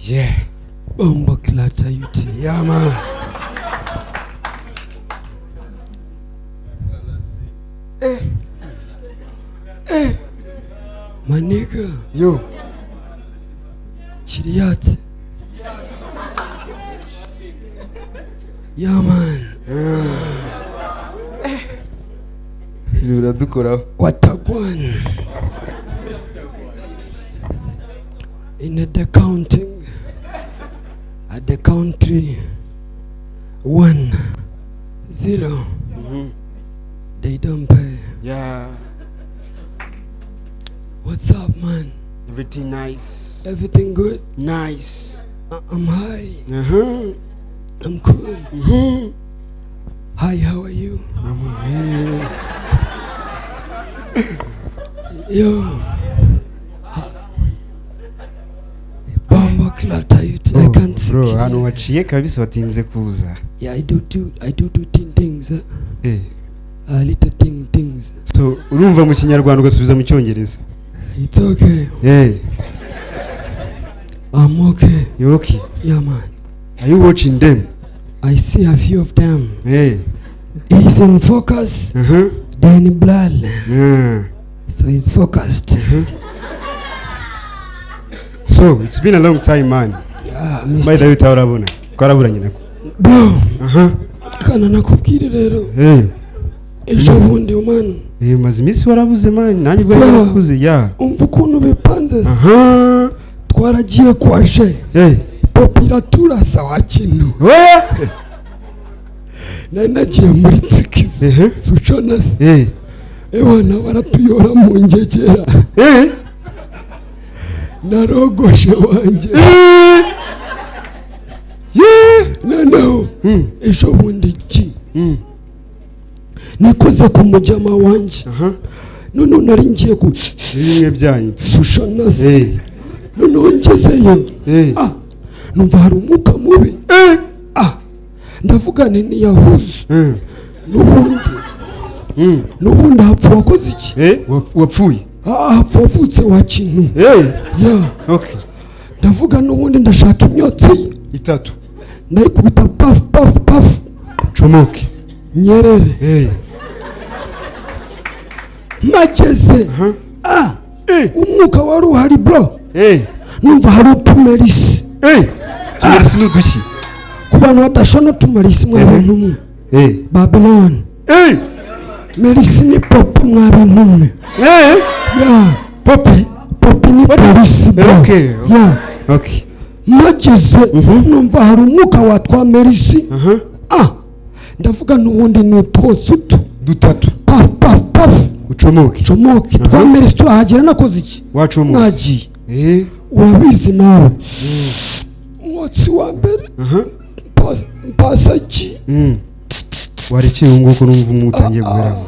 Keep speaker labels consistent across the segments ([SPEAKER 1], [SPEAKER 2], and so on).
[SPEAKER 1] Yeah.
[SPEAKER 2] Bomba klata yuti.
[SPEAKER 1] Yeah, man.
[SPEAKER 2] My nigga.
[SPEAKER 1] Yo.
[SPEAKER 2] Chiriyati. Yeah, man. Watagwan. In the counting. At the country. 1, 0. They don't pay.
[SPEAKER 1] Yeah.
[SPEAKER 2] What's up, man?
[SPEAKER 1] Everything nice.
[SPEAKER 2] Everything good?
[SPEAKER 1] Nice.
[SPEAKER 2] I'm high.
[SPEAKER 1] Uh-huh.
[SPEAKER 2] I'm cool.
[SPEAKER 1] Mm-hmm.
[SPEAKER 2] Hi, how are you?
[SPEAKER 1] I'm
[SPEAKER 2] Yo. Bomba klata yuti. I can't see.
[SPEAKER 1] Bro, hano waciye kabisa watinze kuza.
[SPEAKER 2] Yeah, I do things. Little things.
[SPEAKER 1] So, urumva mu Kinyarwanda ugasubiza mu Cyongereza.
[SPEAKER 2] It's okay.
[SPEAKER 1] Hey.
[SPEAKER 2] I'm okay.
[SPEAKER 1] You okay?
[SPEAKER 2] Yeah, man.
[SPEAKER 1] Are you watching them?
[SPEAKER 2] I see a few of them.
[SPEAKER 1] Hey.
[SPEAKER 2] He's in focus. Then in blood. So he's focused.
[SPEAKER 1] So, it's been a long time, man.
[SPEAKER 2] Yeah,
[SPEAKER 1] Mr. David Taurabona. Kwaraburanye nako.
[SPEAKER 2] Bro. Kana nakubwira rero.
[SPEAKER 1] Hey.
[SPEAKER 2] Ejo bundi man.
[SPEAKER 1] Maze imisi warabuze man. Nanjye bwo yarakuze ya.
[SPEAKER 2] Umva ukuntu bipanze. Twaragiye kwaje. Popiratura sawa kintu. Nagiye muri tsikizi. Suchonasi. Ewana barapiyora mu ngegera. Narogoshe wanje. No. Ejo bundi ki. Nikoze ku mujama wanje. None nari ngiye ku
[SPEAKER 1] bimwe byanyu.
[SPEAKER 2] Sushonasi. None ngezeyo. Numva hari umwuka mubi. Ndavuga ni yahuze. Nubundi hapfa wakoze iki?
[SPEAKER 1] Wapfuye.
[SPEAKER 2] Hapfa wavutse wa kintu. Yeah.
[SPEAKER 1] Okay.
[SPEAKER 2] Ndavuga nubundi ndashaka imyotsi
[SPEAKER 1] 3.
[SPEAKER 2] Ndayikubita paf.
[SPEAKER 1] Chomoke.
[SPEAKER 2] Nyerere. Mageze. Umwuka wari uhari bro. Numva hari utumerisi.
[SPEAKER 1] Tumerisi n'uduki.
[SPEAKER 2] Ku bantu badashona utumerisi mwa bintu mwe. Babylon. Merisi ni pop mwa bintu mwe. Yeah.
[SPEAKER 1] Poppy
[SPEAKER 2] ni polisi bro.
[SPEAKER 1] Okay.
[SPEAKER 2] Yeah.
[SPEAKER 1] Okay.
[SPEAKER 2] Mageze. Numva hari umwuka watwa merisi. Ndavuga nubundi n'utwose
[SPEAKER 1] dutatu.
[SPEAKER 2] Paf.
[SPEAKER 1] Ucomoke.
[SPEAKER 2] Twa merisi turahagera nakoze iki?
[SPEAKER 1] Wacomoke.
[SPEAKER 2] Nagiye. Urabizi nawe. Umwotsi wa mbere. Pasaki.
[SPEAKER 1] Warekeye nguko numva umutangiye guheraho.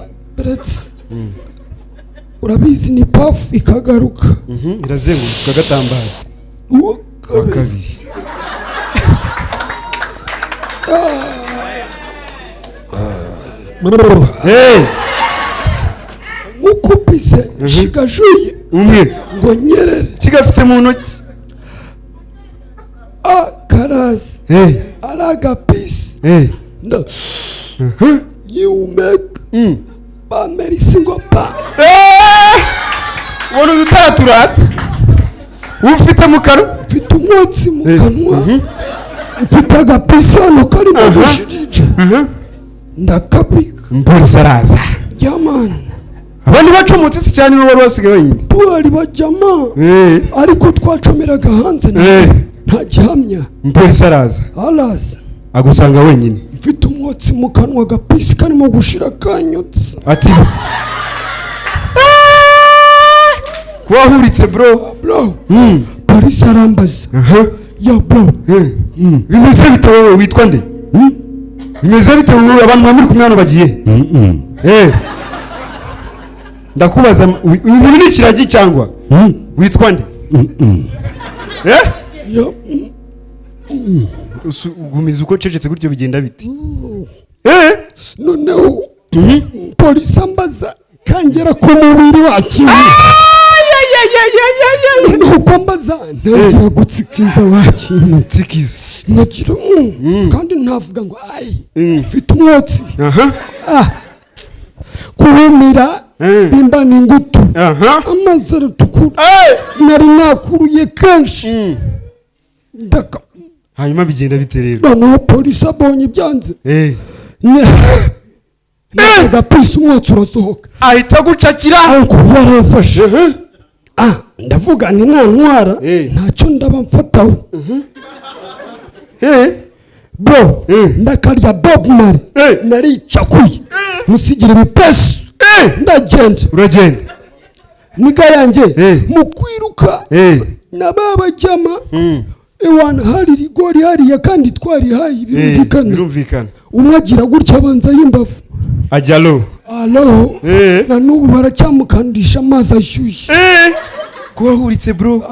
[SPEAKER 2] Urabizi ni paf ikagaruka.
[SPEAKER 1] Irazenguruka gatambaza. Wa kabiri.
[SPEAKER 2] Mukupise shigajuye
[SPEAKER 1] umwe
[SPEAKER 2] ngo nyerere
[SPEAKER 1] kigafite mu ntoki.
[SPEAKER 2] Karazi. Alaga peace. No. You make ba merisi ngo ba.
[SPEAKER 1] Wono dutaturatse. Ufite mu kanwa.
[SPEAKER 2] Ufite umwotsi mu kanwa. Ufite agapisano kari mu gushirije. Ndakapika.
[SPEAKER 1] Polisi araza.
[SPEAKER 2] Yaman.
[SPEAKER 1] Abandi bacomotse si cyane wari wasigaye wenyine.
[SPEAKER 2] Bari bajama. Ariko twacomeraga hanze nta gihamya.
[SPEAKER 1] Polisi araza. Agusanga wenyine.
[SPEAKER 2] Mfite umwotsi mu kanwa agapisi karimo gushira kanyutse.
[SPEAKER 1] Ati kwahuritse bro. Polisi
[SPEAKER 2] arambaza. Yo bro.
[SPEAKER 1] Bimeze bite wowe witwa nde? Bimeze bite wowe abantu muri kumwe hano bagiye? Ndakubaza uyu muntu ni kiragi cyangwa? Witwa nde?
[SPEAKER 2] Yo.
[SPEAKER 1] Ugumiza uko cecetse gutyo bigenda bite?
[SPEAKER 2] Noneho polisi ambaza kangera ku mubiri wa kimwe. Nuko mbaza naza ntagira gutsikiza wakintu
[SPEAKER 1] tsikiza
[SPEAKER 2] nagira kandi ntavuga ngo ai mfite umwotsi kuhumira bimba n'ingutu amazi aratukura nari nakuruye kenshi ndaka
[SPEAKER 1] hanyuma bigenda bite rero
[SPEAKER 2] noneho polisi abonye ibyanze agapisi umwotsi urasohoka
[SPEAKER 1] ahita gucakira
[SPEAKER 2] ariko yaramfashe ndavuga ni nta ntwara ntacyo ndaba mfataho bro ndakarya Bob Marley naricakuye musigira ibipesu ndagenda
[SPEAKER 1] uragenda
[SPEAKER 2] niga yanjye mu kwiruka nababajyama ewana hari rigori hariya kandi twari hayi
[SPEAKER 1] birumvikana
[SPEAKER 2] umwe agira gutya abanza y'Imbavu
[SPEAKER 1] ajyalo
[SPEAKER 2] alo na n'ubu baracyamukandisha amazi ashyushye
[SPEAKER 1] ko wahuritse bro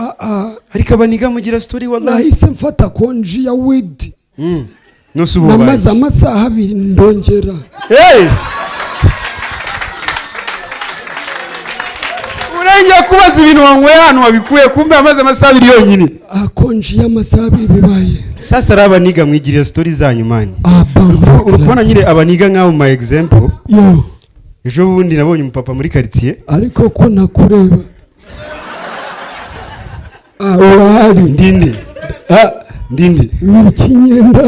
[SPEAKER 1] ariko abaniga mugira story wallahi
[SPEAKER 2] nahise mfata konji ya weed
[SPEAKER 1] nosububaye
[SPEAKER 2] namaze amasaha 2 ndongera
[SPEAKER 1] urengeye kubaza ibintu wanyweye hano wabikuye kumbe amaze amasaha 2 yonyine
[SPEAKER 2] konji y'amasaha 2 bibaye
[SPEAKER 1] sasa ari abaniga mwigirira story zanyu mani urukubona nyine abaniga nk'aho my example ejo bundi nabonye umupapa muri quartier
[SPEAKER 2] ariko ko nakureba urahari
[SPEAKER 1] ndinde
[SPEAKER 2] wikinyenda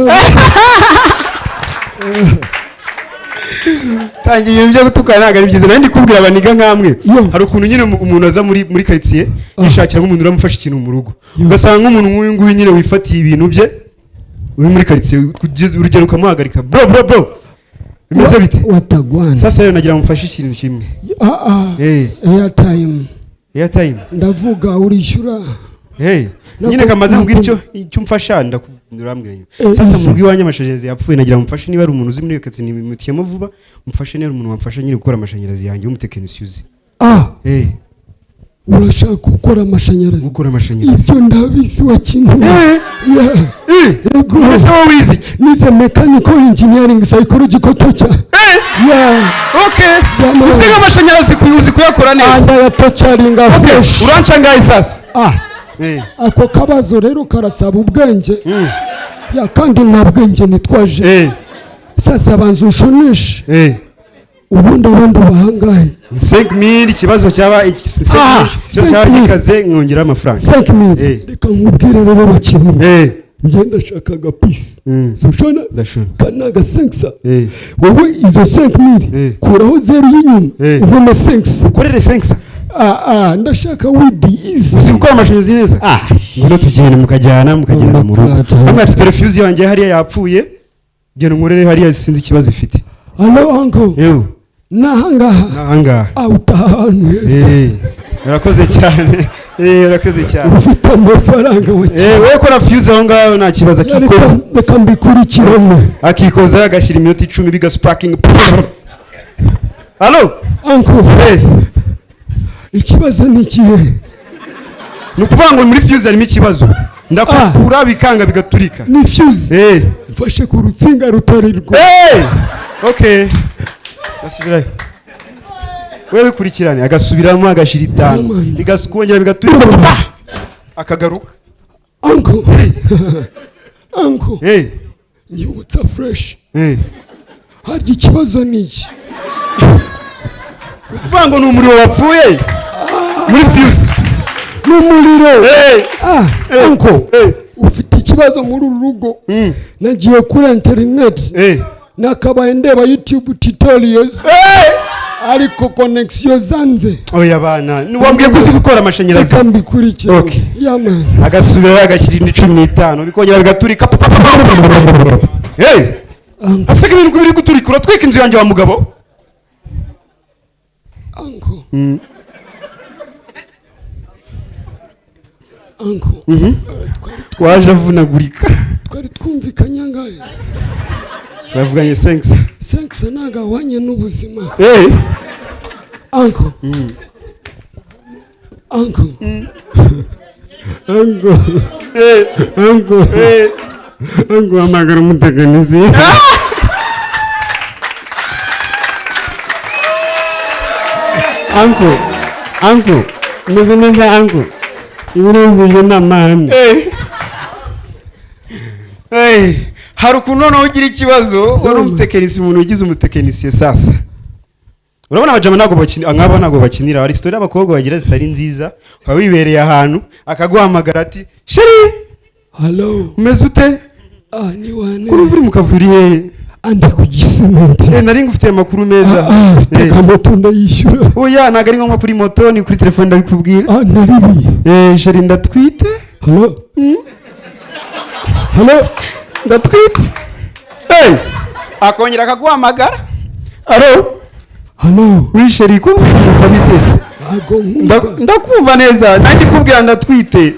[SPEAKER 1] tangiye ibintu byo gutukana ntabwo ari byiza nandi kubwira abaniga nkamwe hari ukuntu nyine umuntu aza muri quartier yishakira nk'umuntu uramufasha ikintu mu rugo ugasanga nk'umuntu nk'uyu nguyu nyine wifatiye ibintu bye uri muri quartier urugero ukamuhagarika bro bimeze bite
[SPEAKER 2] watagwana
[SPEAKER 1] sasa rero nagira mufashe ikintu kimwe airtime
[SPEAKER 2] ndavuga urishyura
[SPEAKER 1] nyine kamaze mbwira icyo mfasha ndakubwira sasa mu rw'iwanya amashanyarazi yapfuye nagira mufashe niba ari umuntu uzi muri Katsi nimutiyemo vuba mufashe niba umuntu wamfasha nyine gukora amashanyarazi yanjye w'umutekinisiye uzi
[SPEAKER 2] urashaka gukora amashanyarazi ibyo ndabizi wakintu
[SPEAKER 1] ese wowe wize iki
[SPEAKER 2] nize mechanical engineering psychological teacher
[SPEAKER 1] ufite amashanyarazi kuyuzi kuyakora neza
[SPEAKER 2] ndayatocaringa fresh
[SPEAKER 1] uranca ngahe sasa
[SPEAKER 2] ako kabazo rero karasaba ubwenge kandi nta bwenge nitwaje sasa banza ushoneshe ubundi abandi bahangaye
[SPEAKER 1] 5000 ikibazo cyaba gikaze nkongera amafaranga
[SPEAKER 2] 5000 reka nkubwire rero bakintu ngenda shaka agapisi sushona kana gasenksa wowe izo 5000 kuraho 0 y'inyuma ubona 5
[SPEAKER 1] ukorere 5
[SPEAKER 2] ndashaka widi izi
[SPEAKER 1] uzi gukora amashanyarazi neza ngino tugenda mukajyana mu rugo hamwe ati telefuse yanjye hariya yapfuye genda nkorere hariya sinzi ikibazo ifite
[SPEAKER 2] allo uncle nahangaha utahantu
[SPEAKER 1] urakoze cyane
[SPEAKER 2] ufite amafaranga
[SPEAKER 1] wewe kora fuse aho ngaho nta kibazo akikoza
[SPEAKER 2] reka mbikurikirane
[SPEAKER 1] akikoza agashyira iminota 10 biga sparking allo
[SPEAKER 2] uncle ikibazo ni ikihe
[SPEAKER 1] nukuvuga ngo muri fuse harimo ikibazo ndakura bikanga bigaturika
[SPEAKER 2] ni fuse mfashe ku rutsinga rutarirwa
[SPEAKER 1] okay asubirayo wewe kurikirane agasubiramo agashira 5 bigasukongera bigaturika akagaruka
[SPEAKER 2] uncle nyibutsa fresh harya ikibazo ni iki
[SPEAKER 1] kuvuga ngo ni umuriro wapfuye muri fuse
[SPEAKER 2] n'umuriro uncle ufite ikibazo muri uru rugo nagiye kuri internet nakabaye ndeba YouTube tutorials ariko connection zanze
[SPEAKER 1] oya bana wambwiye ko uzi gukora amashanyarazi
[SPEAKER 2] kambikurikira man
[SPEAKER 1] agasubira agashyira 15 bikongera bigaturika aseka ibintu biri guturika uratwika inzu yanjye wa mugabo
[SPEAKER 2] uncle
[SPEAKER 1] twaje avunagurika
[SPEAKER 2] twari twumvikanye ngahe
[SPEAKER 1] bavuganye 5
[SPEAKER 2] nagawanye n'ubuzima uncle
[SPEAKER 1] amagara umuteganizi
[SPEAKER 3] uncle meze neza uncle
[SPEAKER 2] ibirenze n'amani
[SPEAKER 1] hari ukuntu noneho ugira ikibazo wari umutekinisiye umuntu ugize umutekinisiye sasa urabona abajama ntabwo bakinira hari story abakobwa bagira zitari nziza ukaba wibereye ahantu akaguhamagara ati sheri
[SPEAKER 2] hello
[SPEAKER 1] umeze ute
[SPEAKER 2] ni wane
[SPEAKER 1] kuri uri mu kavuri he
[SPEAKER 2] andi ku gisimenti
[SPEAKER 1] nari ngufitiye amakuru meza
[SPEAKER 2] moto ndayishyura
[SPEAKER 1] oya ntabwo ari ngombwa kuri moto ni kuri telefone ndabikubwira
[SPEAKER 2] naribiye
[SPEAKER 1] sheri ndatwite
[SPEAKER 2] hello
[SPEAKER 1] ndatwite akongera akaguhamagara
[SPEAKER 2] hano
[SPEAKER 1] wisheri ko bite ndakumva neza nandi kubwira ndatwite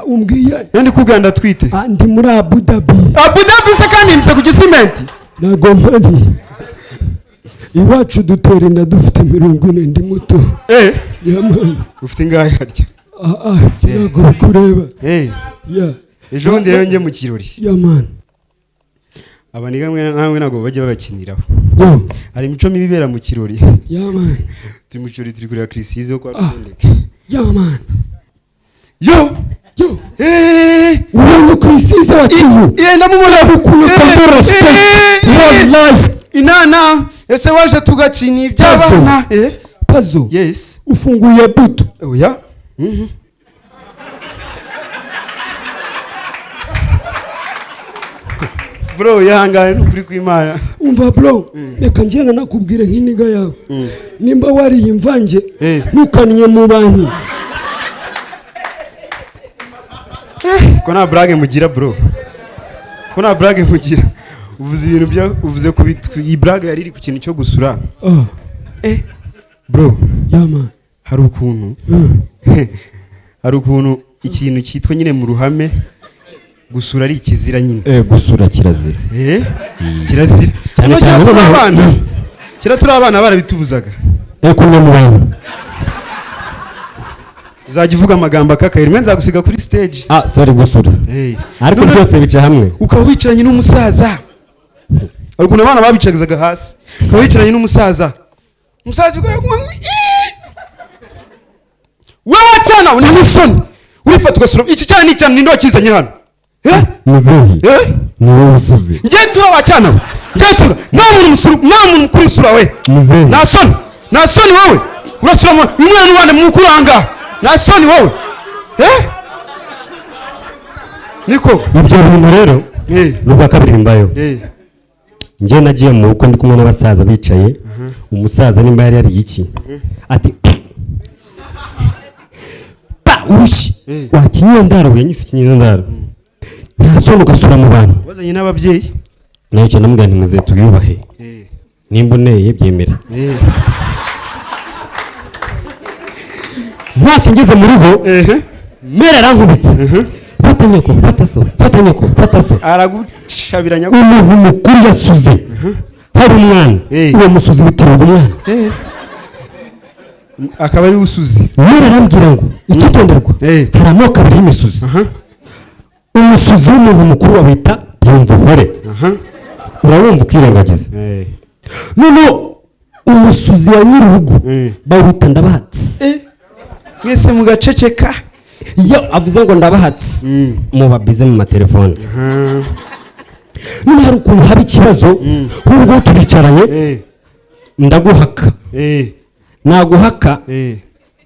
[SPEAKER 2] umbwiye
[SPEAKER 1] nandi kubwira ndatwite
[SPEAKER 2] ndi muri Abu Dhabi
[SPEAKER 1] se kandi nse ku gisimenti
[SPEAKER 2] ntago mpari iwacu dutera inda dufite 40 ndi muto yamani
[SPEAKER 1] ufite ingahe harya
[SPEAKER 2] ntago bikureba
[SPEAKER 1] ejo bundi rero njye mu kirori
[SPEAKER 2] yamani
[SPEAKER 1] abaniga namwe ntabwo bajya babakiniraho hari imico mibi ibera mu kirori
[SPEAKER 2] yamani
[SPEAKER 1] turi mu kirori turi kureba kirisize yo kwa Rwanda
[SPEAKER 2] yamani ubonye kirisize wakinyu
[SPEAKER 1] ndamubona
[SPEAKER 2] ukuntu kwa respect your life
[SPEAKER 1] inana ese waje tugakina iby'abana
[SPEAKER 2] Pazzo ufunguye buto
[SPEAKER 1] oya bro yahangane n'ukuri kw'Imana
[SPEAKER 2] umva bro reka njyana nakubwire nk'iniga yawe nimba wariye imvange ntukanye mu bantu
[SPEAKER 1] ko nta blague mugira bro ko nta blague mugira uvuze ibintu bya uvuze ko iyi blague yari iri ku kintu cyo gusura bro
[SPEAKER 2] yama
[SPEAKER 1] hari ukuntu ikintu cyitwa nyine mu ruhame gusura ari ikizira nyine
[SPEAKER 2] gusura kirazira
[SPEAKER 1] kirazira cyane turi abana barabitubuzaga
[SPEAKER 2] kumwe mu bantu
[SPEAKER 1] uzajya uvuga amagambo akakaye rimwe nzagusiga kuri stage
[SPEAKER 2] sorry gusura ariko byose bica hamwe
[SPEAKER 1] ukaba wicaranye n'umusaza ukuntu abana babicagazaga hasi ukaba wicaranye n'umusaza ukayaguha wewe cyana una n'isoni urifata ugasura iki cyane ni cyane ninde wakizanye hano
[SPEAKER 2] muzehi ni wowe usuze
[SPEAKER 1] njye tura cyana njye tura nta muntu kuri sura we
[SPEAKER 2] muzehi
[SPEAKER 1] nta soni wowe urasura uyu mwana n'ubane mukuru ahangaha nta soni wowe niko
[SPEAKER 2] ibyo bintu rero n'ubwa kabiri mbayo njye nagiye mu bukwe ndi kumwe n'abasaza bicaye umusaza nimba yari yari iki ati urushyi wakinye ndaro yanyise kinye ndaro nta soni ugasura mu bantu
[SPEAKER 1] wazanye n'ababyeyi
[SPEAKER 2] nayo cyane ndamubwira nti muze tuyubahe nimba uneye byemere ntacyo ngeze mu rugo mera arankubitse fata nyoko
[SPEAKER 1] aragucabiranya
[SPEAKER 2] umuntu mukuru yasuze hari umwana uwo musuzi witirirwa umwana
[SPEAKER 1] akaba ari usuzi
[SPEAKER 2] mera arambwira ngo ikitonderwa hari amoko abiri y'imisuzi umusuzi w'umuntu mukuru wabita yumva uhore urabumva ukirengagiza noneho umusuzi wa nyir'urugo bawita ndabahatsi
[SPEAKER 1] mwese mugaceceka
[SPEAKER 2] iyo avuze ngo ndabahatsi mubabize mu matelefone none hari ukuntu haba ikibazo nk'ubwo turicaranye ndaguhaka naguhaka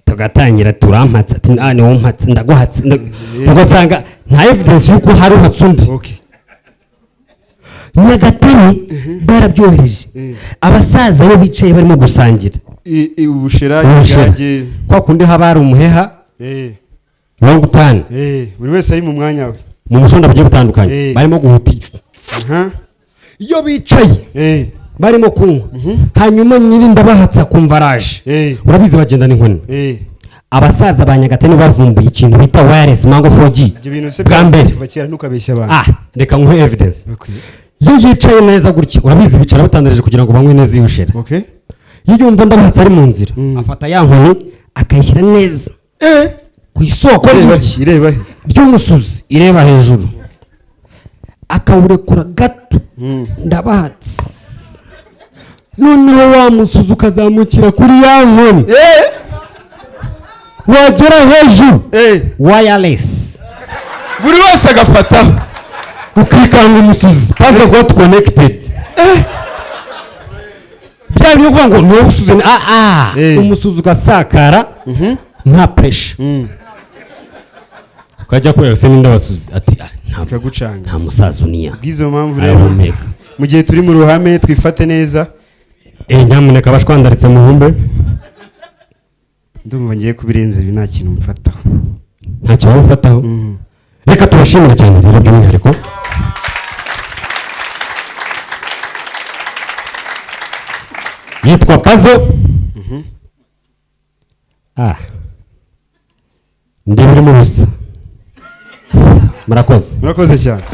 [SPEAKER 2] tugatangira turampatsa ati ni wowe mpatsi ndaguhatsi ugasanga nta evidence y'uko hari uhatse undi Nyagatare barabyohereje abasaza bo bicaye barimo gusangira
[SPEAKER 1] ubushera igage
[SPEAKER 2] kwa kundi haba hari umuheha long time
[SPEAKER 1] buri wese ari mu mwanya we
[SPEAKER 2] mu mushonda bagiye butandukanye barimo guhutika iyo bicaye barimo kunywa hanyuma nyiri ndabahatsa kumva araje urabizi bagenda n'inkoni abasaza ba Nyagatare bavumbuye ikintu bita wireless mango 4G
[SPEAKER 1] bwa mbere kiva kera ntukabeshya abantu
[SPEAKER 2] reka nguhe evidence iyo yicaye neza gutya urabizi bicara batandareje kugira ngo banywe neza yushera iyo yumva ndabahatsa ari mu nzira afata ya nkoni akayishyira neza ku isoko ry'umusuzi ireba hejuru akawurekura gato ndabahatse noneho wa musuzi ukazamukira kuri ya nkoni wagera hejuru wireless
[SPEAKER 1] buri wese agafataho
[SPEAKER 2] ukikanga umusuzi puzzle got connected bya byo kuvuga ngo ni wowe usuze umusuzi ugasakara nta pressure ukajya kureba se ninde basuzi ati
[SPEAKER 1] nkagucanga
[SPEAKER 2] nta musaza uniya
[SPEAKER 1] bw'izo mpamvu rero mu gihe turi mu ruhame twifate neza
[SPEAKER 2] nyamuneka abashwandaritse mu humbe
[SPEAKER 1] ndumva ngiye kubirenza ibi nta kintu mfataho
[SPEAKER 2] nta kintu mfataho reka tubashimire cyane rero by'umwihariko yitwa Puzzle ndi biri mu busa
[SPEAKER 1] murakoze cyane